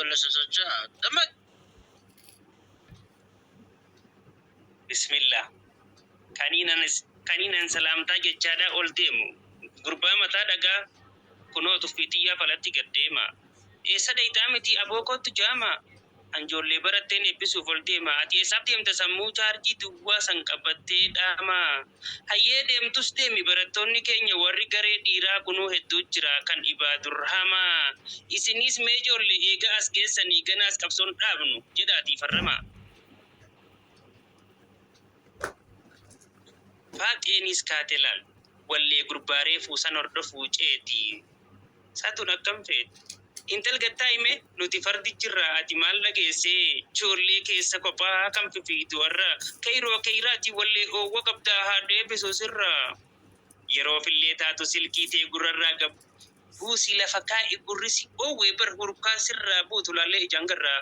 ولا سوسجات دمك. بسم الله. كانينا سلامتا جچادا اولتيمو غربا متا دغا كنو تفيتيا فلاتي قديما ايسا دايتامتي ابوكو تجاما anjolle baratten ebisu voltema ati esabti emta sammu charji duwa sanqabatte dama hayye demtus demi barattonni kenya warri gare dira kunu heddu jira kan ibadur hama isinis mejolle ega as geessani ganas qabson dhabnu jedati farrama faqenis katelal walle gurbare fusan ordo fuceeti satun akkam feet intel gattaime nuti fardi jirra ati maal dhageesse jolle keessa kophaa kam fifiitu warra kayrati walle oowwa qabda haadhee bisu sirra yeroo fillee taatu silkii tee gurrarraa gab buusi lafa kaa'i gurrisi oowwee bar hurkaa sirraa buutu laallee ijangarraa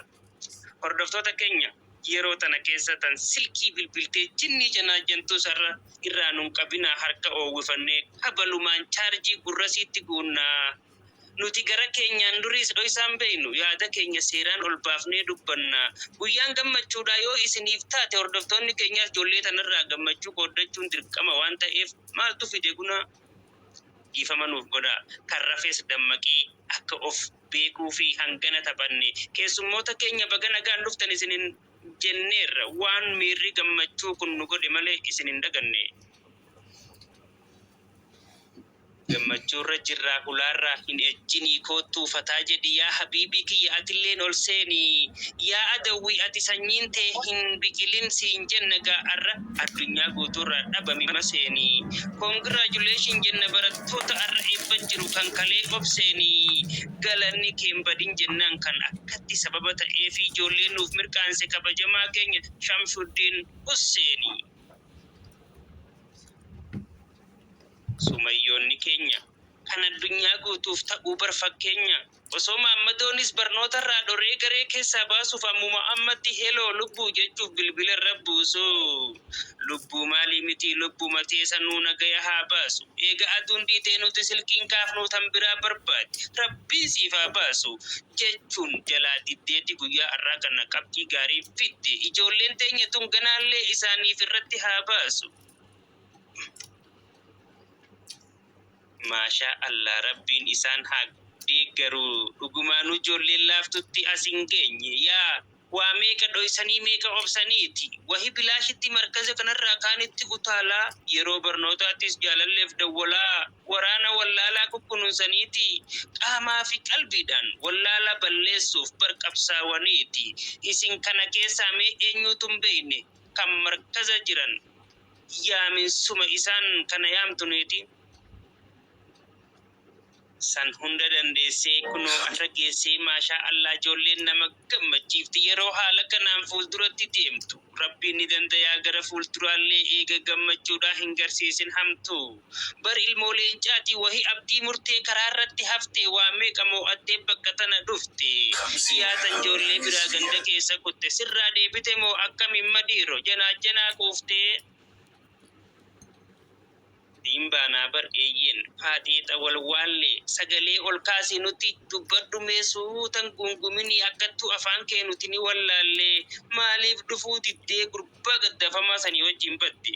hordoftoota keenya yeroo tana keessa tan silkii bilbiltee jinni janaa jantuu sarra irraa nun qabinaa harka oowwifannee habalumaan chaarjii gurrasiitti guunnaa nuti gara keenyaan duris dhoysaan beeynu yaada keenya seeraan ol baafnee dubbanna guyyaan gammachuudha yoo isiniif taate hordoftoonni keenyaas ijoollee tanarraa gammachuu qooddachuun dirqama waan ta'eef maaltu fide guna dhiifama nuuf godha kan rafees dammaqee akka of beekuu fi hangana taphanne keessummoota keenya baga nagaan dhuftan isinin jenneerra waan miirri gammachuu kun nu godhe malee isinin daganne gammachurra jirra hularra hin ejjini kootu fataa jedhi yaa habibi kiyya atilleen ol seeni yaa adawi ati sanyiin tee hin biqilin siin jenna ga'arra addunyaa guuturra dhabami maseeni congratulation jenna barattoota arra eebban jiru kan kalee obseeni galanni keembadin jennaan kan akkatti sababa ta'ee fi ijoolleen nuuf mirqaanse kabajamaa keenya Shamsuddin Husseeni sumayyoonni keenya kan addunyaa guutuuf ta'uu barfakkeenya osoo Maammadoonis barnootarraa dhoree garee keessaa baasuuf ammuma ammatti heloo lubbuu jechuuf bilbila irra buusu lubbuu maalii miti lubbuu matee sanuu nagaya haa baasu eega aduun dhiitee nuti silkiin kaafnuu tan biraa barbaade rabbiin siif haa baasu jechuun jalaa diddeetti guyyaa har'aa kana qabxii gaarii fidde ijoolleen teenya tun ganaallee isaaniif irratti haa baasu. Masha Allah rabbiin isaan haa deeggaru dhugumaanuu ijoolleen laaftutti asin geenye yaa waa meeqa dhoysanii meeqa obsaniiti wahi bilaashitti markaza kanarraa kaanitti utaalaa yeroo barnootaattis jaalalleef dawwalaa waraana wallaalaa kukkunuunsaniiti qaamaa fi qalbiidhaan wallaalaa balleessuuf barqabsaawaniiti isin kana keessaa mee eenyuutun beeyne kan markaza jiran yaaminsuma isaan kana yaamtuneeti san hunda dandeessee kunoo arra geessee maashaa Allah ijoolleen nama gammachiifti yeroo haala kanaan fuulduratti deemtu rabbiin ni dandayaa gara fuulduraallee eega gammachuudhaa hin garsiisin hamtu bar ilmoolee leencaatii wahi abdii murtee karaa irratti haftee waa meeqa moo'attee bakka tana dhufte siyaatan ijoollee biraa ganda keessa kutte sirraa deebite moo akkamiin madiiro janaa quuftee Dimbana bar eeyyen haadheexa walwaalle sagalee ol kaasii nuti dubbadhu meesuu tan gungumini akkattu afaan kee nuti ni wallaalle maaliif dhufuu diddee gurbaa gaddafamaa sanii wajjin badde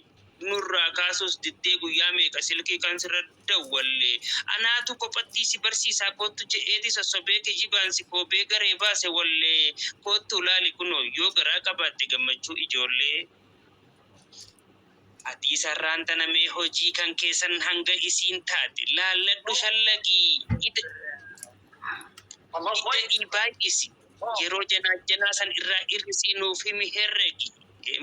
nurraa kaasuus diddee guyyaa meeqa silkii kan sirra dawwalle anaatu kophatti si barsiisaa kootu je'eeti sossobee kijibaan si koobee garee baase walle kootu laali kunoo yoo garaa qabaatte gammachuu ijoollee ati sarraan tana mee hojii kan keessan hanga isiin taate laalladhu shallaqii ida baay'isi yeroo janaa san irraa irrisii nuuf himi herregi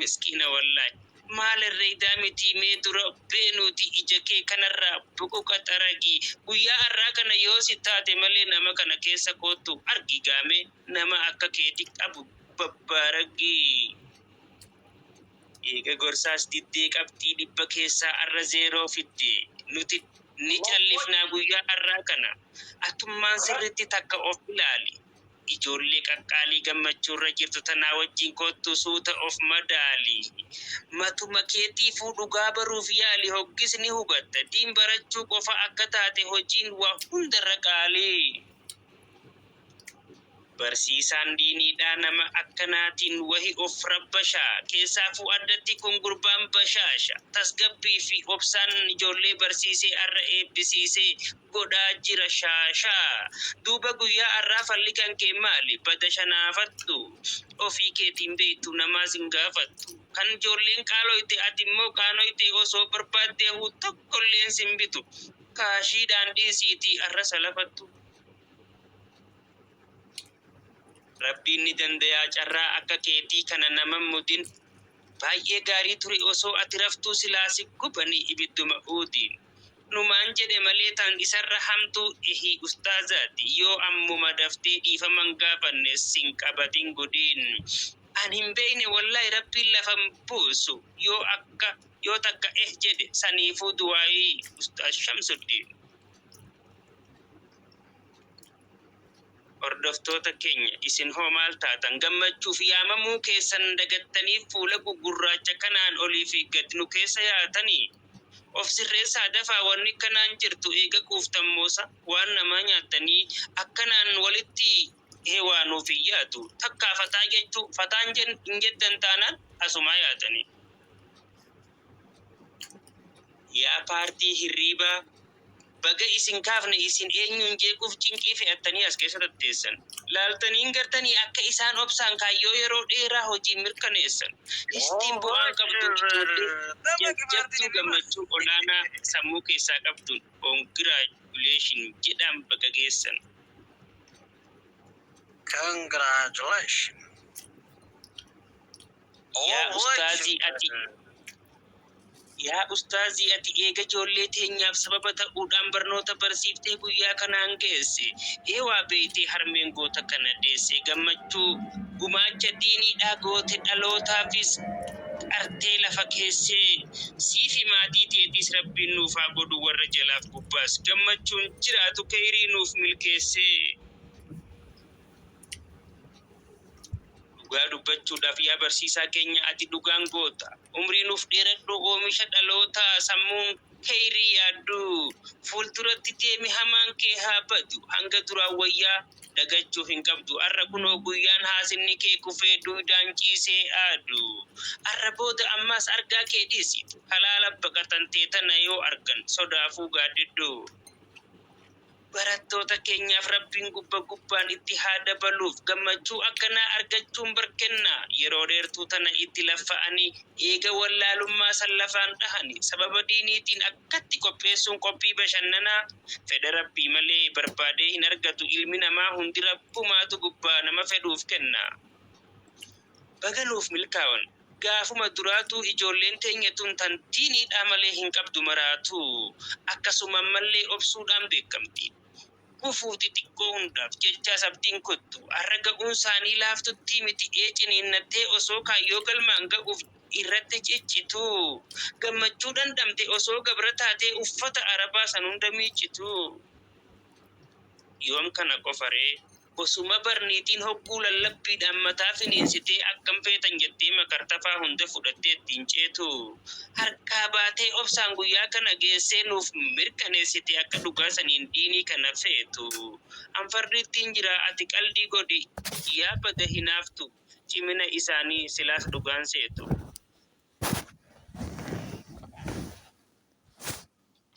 miskiina wallaahi maal irreedaa miti mee dura beenuti ija kee kanarraa buqu qaxaragi guyyaa har'aa kana yoo si taate malee nama kana keessa kootu argigaame nama akka keeti qabu babbaaragi eega gorsaas diddee qabxii dhibba keessaa arra zeeroo fidde nuti ni callifnaa guyyaa har'aa kana atummaan sirritti takka of ilaali ijoollee qaqqaalii gammachuurra jirtu tanaa wajjin kottu suuta of madaali matuma keetiifuu dhugaa baruuf yaali hoggisni hubatta diin barachuu qofa akka taate hojiin waa hundarra qaalii Barsiisaan diiniidhaa nama akkanaatiin wahi of rabbashaa keessaafuu addatti kun gurbaan bashaasha tasgabbii fi obsaan ijoollee barsiisee arra eebbisiisee godhaa jira shaashaa duuba guyyaa arraa falli kan kee maali bada shanaafattu ofii keetiin beektu namaas hin gaafattu kan ijoolleen qaaloyte ati immoo qaanoyte osoo barbaaddee huu tokkolleen simbitu kaashiidhaan dhiisiitii arra salafattu. Rabbiin ni dandayaa carraa akka keetii kana nama mudin baay'ee gaarii ture osoo ati raftuu silaasi gubanii ibidduma uudii numaan jedhe malee tan isarra hamtuu ihii ustaazaati yoo ammuma daftee dhiifaman gaafanne sin qabatin gudiin an hin beekne wallahi rabbiin lafan buusu yoo takka jedhe saniifuu du'aayii ustaaz Shamsuddin. Hordoftoota keenya isin hoo maal taatan gammachuuf yaamamuu keessan dagattaniif fuula gugurraacha kanaan olii fi gadi nu keessa yaatanii of sirreessaa dafaa wanni kanaan jirtu eega quuftan moosa waan namaa nyaatanii akkanaan walitti heewaanuuf hin yaatu takkaa fataa jechuu fataan hin jeddan taanaan asumaa yaatanii. Yaa paartii hirriibaa baga isin kaafne isin eenyuun jeequuf cinqii fe'attanii as keessa tatteessan laaltaniin gartanii akka isaan obsaan kaayyoo yeroo dheeraa hojii mirkaneessan istiin bu'aan qabdu ijoollee jajjabduu gammachuu olaanaa sammuu keessaa qabduun congratulation jedhaan baga geessan. Congratulations. Yaa ustaazii ati eega ijoollee teenyaaf sababa ta'uudhaan barnoota barsiiftee guyyaa kanaan geesse eewaa beeytee harmeen goota kana deesse gammachuu gumaacha diiniidhaa goote dhalootaafis qartee lafa keessee siifi maatii teetis rabbiin nuuf haa godhu warra jalaaf gubbaas gammachuun jiraatu kayrii nuuf milkeessee. Dhugaa dubbachuudhaaf yaa barsiisaa keenya ati dhugaan goota umrii nuuf dheeradhu oomisha dhalootaa sammuun kayrii yaaddu fuulduratti deemi hamaan kee haa badu hanga duraan wayyaa dagachuu hin qabdu arra kunoo guyyaan haasinni kee kufee duudaan ciisee aadu arra booda ammaas argaa kee dhiisitu halaala baqatan teetana yoo argan sodaafuu gaaddidduu. Barattoota keenyaaf rabbiin gubbaan itti haa dabaluuf gammachuu akkanaa argachuun barkennaa yeroo dheertuu tana itti laffa'anii eega wallaalummaa san lafaan dhahanii sababa diiniitiin akkatti qopheessuun qophii bashannanaa fedha rabbii malee barbaadee hin argatu ilmi namaa hundi rabbumaatu gubbaa nama fedhuuf kenna. Baganuuf milkaa'an gaafuma duraatu ijoolleen teenyatuun tan diiniidhaa malee hin qabdu maraatu akkasuma mallee obsuudhaan beekamti. Kufuuti xiqqoo hundaaf jecha sabdiin kottu arra ga'uun isaanii laaftutti miti ciniinnattee osoo kaayyoo galmaan ga'uuf irratti ciccitu gammachuu dhandhamte osoo gabra taatee uffata arabaa san hunda miiccitu. Yoom kana qofaree osuma barniitiin hogguu lallabbiidhaan mataa finiinsitee akkam feetan jettee makartafaa hunda fudhattee ittiin ceetu harkaa baatee obsaan guyyaa kana geessee nuuf mirkaneessite akka dhugaa saniin diinii kana feetu anfarriittiin jira ati qaldii godhi yaa bada hinaaftu cimina isaanii silaas dhugaan seetu.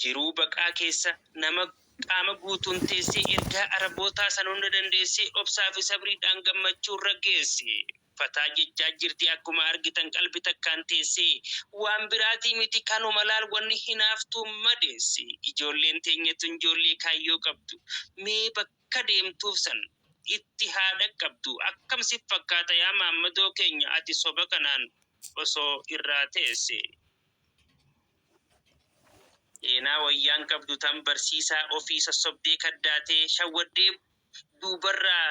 Jiruu baqaa keessa nama qaama guutuun teessee ergaa arabootaa san hunda dandeessee obsaa fi sabriidhaan gammachuurra geesse. Fataa jechaa jirti akkuma argitan qalbii takkaan teessee waan biraatii miti kanuma laal wanni hinaaftuu madeesse. Ijoolleen teenyatu ijoollee kaayyoo qabdu. Mee bakka deemtuuf san itti haadha qabdu. Akkam si fakkaata yaa maammadoo keenya ati soba kanaan osoo irraa teesse. Eenaa wayyaan qabdu tan barsiisaa ofii sossobdee kaddaatee shawwaddee duubarraa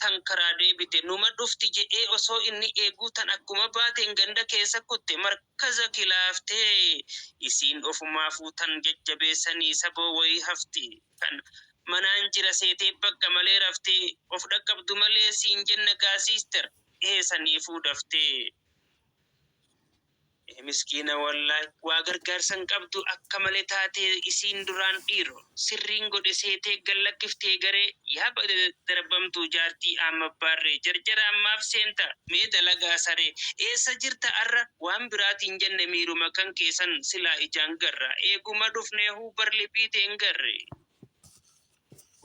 tan karaa deebite numa dhufti jedhee osoo inni eeguu tan akkuma baateen ganda keessa kutte markaza kilaaftee isiin ofumaafuu tan jajjabeessanii saboo wayii hafti kan manaan jira seetee bakka malee raftee of dhaqqabdu malee siin jenna gaasiister saniifuu daftee. Miskiina wallahi waa gargaarsan qabdu akka malee taatee isiin duraan dhiiro sirriin godhe seetee gallakiftee garee yaaba darbamtuu jaartii amma baarree jarjara ammaaf seenta mee dalagaa saree eessa jirta arra waan biraatiin jenne miiruma kan keessan silaa ijaan garra eeguma dhufnee huubar lipiiteen garre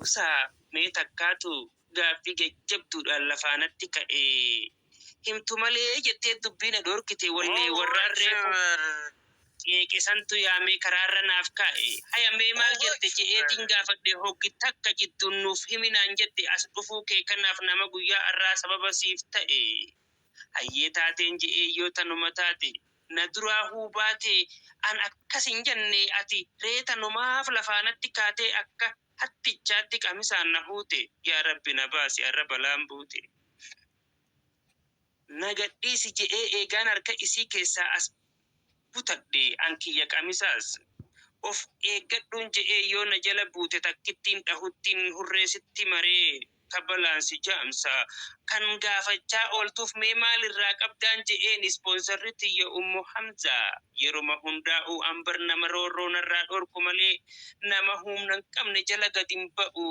usaa mee takkaatu gaaffii jajjabduudhaan lafaanatti ka'ee himtu malee jettee dubbina dhorkite wallee warraan reefu qeeqisantu yaamee karaarra naaf kaa'e hayamee maal jette je'eetiin gaafadhe hoggi takka jidduun nuuf himinaan jette as dhufuu kee kanaaf nama guyyaa irraa sababa siif ta'e hayyee taateen je'ee yoo tanuma taate na duraa hubaate an akkas hin jenne ati reeta numaaf lafaanatti kaatee akka hattichaatti qamisaan na huute yaa rabbi na baasi arra balaan buute. Nagadhiisi je'ee eegaan harka isii keessaa as butadhe ankiyya qamisaas of eeggadhuun je'ee yoo na jala buute takkittiin dhahuttiin hurreesitti maree kabalaansi jaamsa kan gaafachaa ooltuuf mee maalirraa qabdaan je'een ispoonsarri tiyya Ummu Hamzaa yeruma hundaa'uu ambar nama roorroo narraa dhorku malee nama humna hin qabne jala gadi hin ba'u.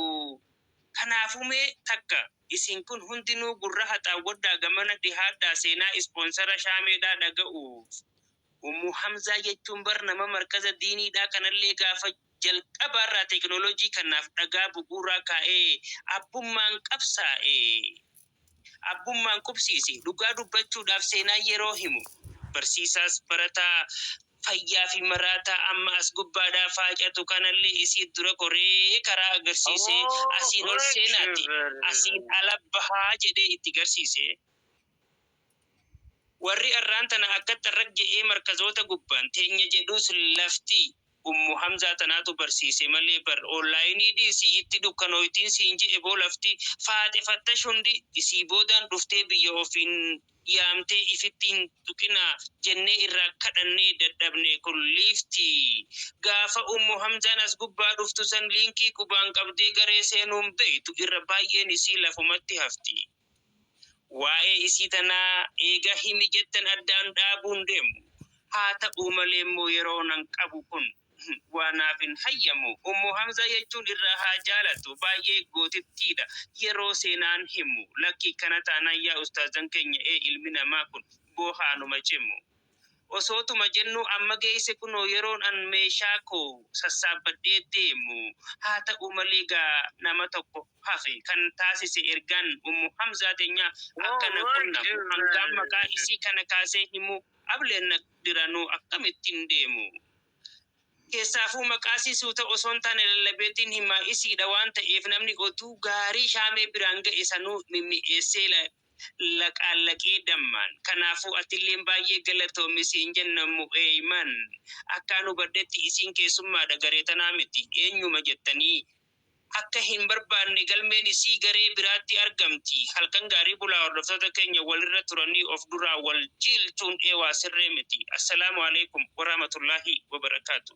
Kanaafuu mee takka isin kun hundinuu gurra haxaawwaddaa gamana dhihaadhaa seenaa ispoonsara shaameedhaa dhaga'uuf. Ummu Hamzaa jechuun bar nama markaza diiniidhaa kanallee gaafa jalqabaarraa teekinooloojii kanaaf dhagaa bu'uuraa kaa'ee abbummaan qabsaa'ee abbummaan qubsiise dhugaa dubbachuudhaaf seenaa yeroo himu barsiisaas barataa fayyaa fi maraataa amma as gubbaadhaa faacatu kanallee isii dura koree karaa agarsiisee asiin ol seenaati asiin ala bahaa jedhee itti garsiise. Warri arraan tana akka tarrak je'ee markazoota gubbaan teenya jedhus lafti Ummu Hamzaa tanaatu barsiise malee bar onlaayinii dhiisii itti dukkanooytiin siin je'e boo lafti faaxefattash hundi isii boodaan dhuftee biyya ofiin yaamtee ifittiin tuqina jennee irraa kadhannee dadhabne kun liifti gaafa Ummu Hamzaan as gubbaa dhuftu san liinkii qubaan qabdee garee seenuun beektu irra baay'een isii lafumatti hafti. Waa'ee isii tanaa eega himi jettan addaan dhaabuun deemu haa ta'uu malee immoo yeroo nan qabu kun waanaaf hin hayyamu. Ummu Hamzaa jechuun irraa haa jaalatu baay'ee gootittiidha yeroo seenaan himu lakkii kana taanaan yaa ustaazan keenya ilmi namaa kun boohaanuma cimu. Osootuma jennu amma geesse kunoo yeroon an meeshaa koo sassaabbadhee deemu haa ta'u malee gaa nama tokko hafe kan taasise ergaan Ummu Hamzaa teenya akkana qunnamu hangaan maqaa isii kana kaasee himu ableen diranuu akkamittiin deemu. Keessaafuu maqaa siisuuta osoo hin taane lallabeetiin himaa isiidha waan ta'eef namni otuu gaarii shaamee biraan ga'e sanuu mimmi'eessee laqaallaqee dammaan. Kanaafuu atilleen baay'ee galatoomi siin jennamu eeyman akkaan hubadhetti isiin keessummaadha garee tanaa miti eenyuma jettanii akka hin barbaanne galmeen isii garee biraatti argamti. Halkan gaarii bulaa hordoftoota keenya walirra turanii of duraa wal jilchuun eewaa sirree miti. Assalaamu alaikum warahmatullahi wabarakaatu.